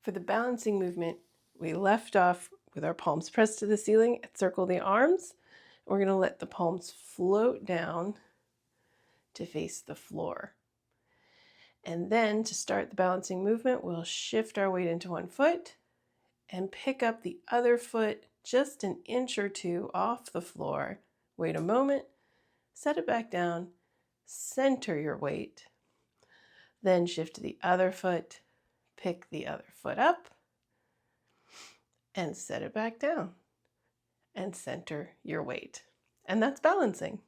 For the balancing movement, we left off with our palms pressed to the ceiling, circle the arms. We're going to let the palms float down to face the floor. And then to start the balancing movement, we'll shift our weight into one foot and pick up the other foot just an inch or two off the floor. Wait a moment, set it back down, center your weight, then shift to the other foot, pick the other foot up, and set it back down, and center your weight. And that's balancing.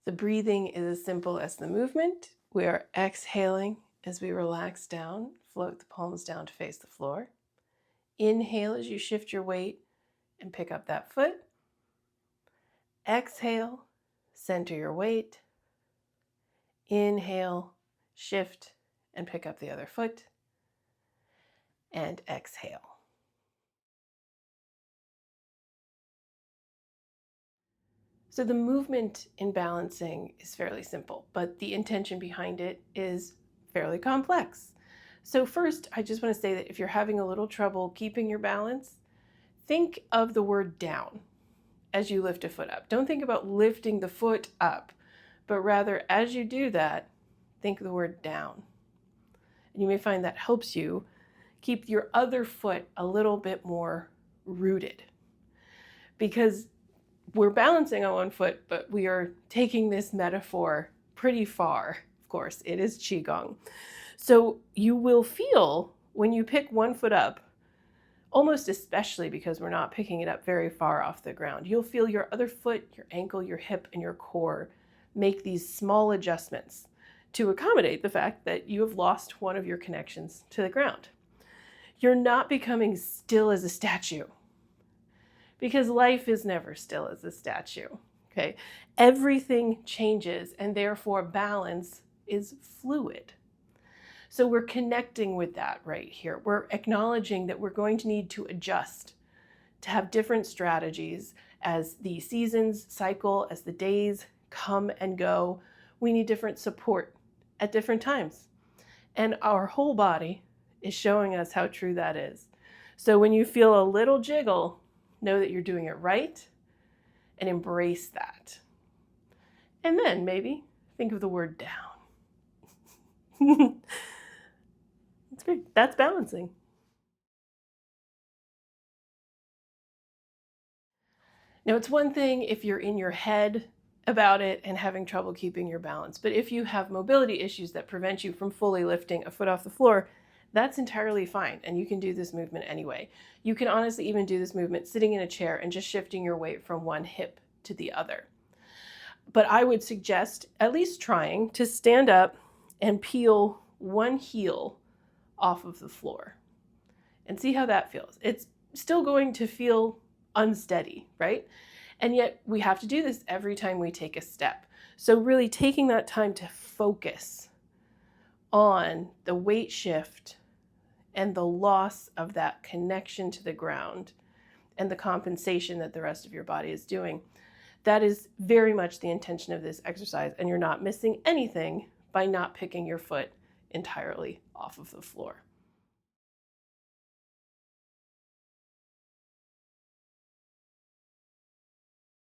The breathing is as simple as the movement. We are exhaling as we relax down, float the palms down to face the floor. Inhale as you shift your weight and pick up that foot. Exhale, center your weight. Inhale, shift and pick up the other foot. And exhale. So the movement in balancing is fairly simple, but the intention behind it is fairly complex. So first, I just want to say that if you're having a little trouble keeping your balance, think of the word down as you lift a foot up. Don't think about lifting the foot up, but rather as you do that, think of the word down. And you may find that helps you keep your other foot a little bit more rooted, because we're balancing on one foot, but we are taking this metaphor pretty far. Of course, it is Qigong. So you will feel when you pick one foot up, almost especially because we're not picking it up very far off the ground, you'll feel your other foot, your ankle, your hip, and your core make these small adjustments to accommodate the fact that you have lost one of your connections to the ground. You're not becoming still as a statue, because life is never still as a statue, okay? Everything changes, and therefore balance is fluid. So we're connecting with that right here. We're acknowledging that we're going to need to adjust, to have different strategies as the seasons cycle, as the days come and go. We need different support at different times. And our whole body is showing us how true that is. So when you feel a little jiggle, know that you're doing it right and embrace that. And then maybe think of the word down. That's great. That's balancing. Now, it's one thing if you're in your head about it and having trouble keeping your balance, but if you have mobility issues that prevent you from fully lifting a foot off the floor, that's entirely fine, and you can do this movement anyway. You can honestly even do this movement sitting in a chair and just shifting your weight from one hip to the other. But I would suggest at least trying to stand up and peel one heel off of the floor and see how that feels. It's still going to feel unsteady, right? And yet we have to do this every time we take a step. So really taking that time to focus on the weight shift and the loss of that connection to the ground and the compensation that the rest of your body is doing. That is very much the intention of this exercise, and you're not missing anything by not picking your foot entirely off of the floor.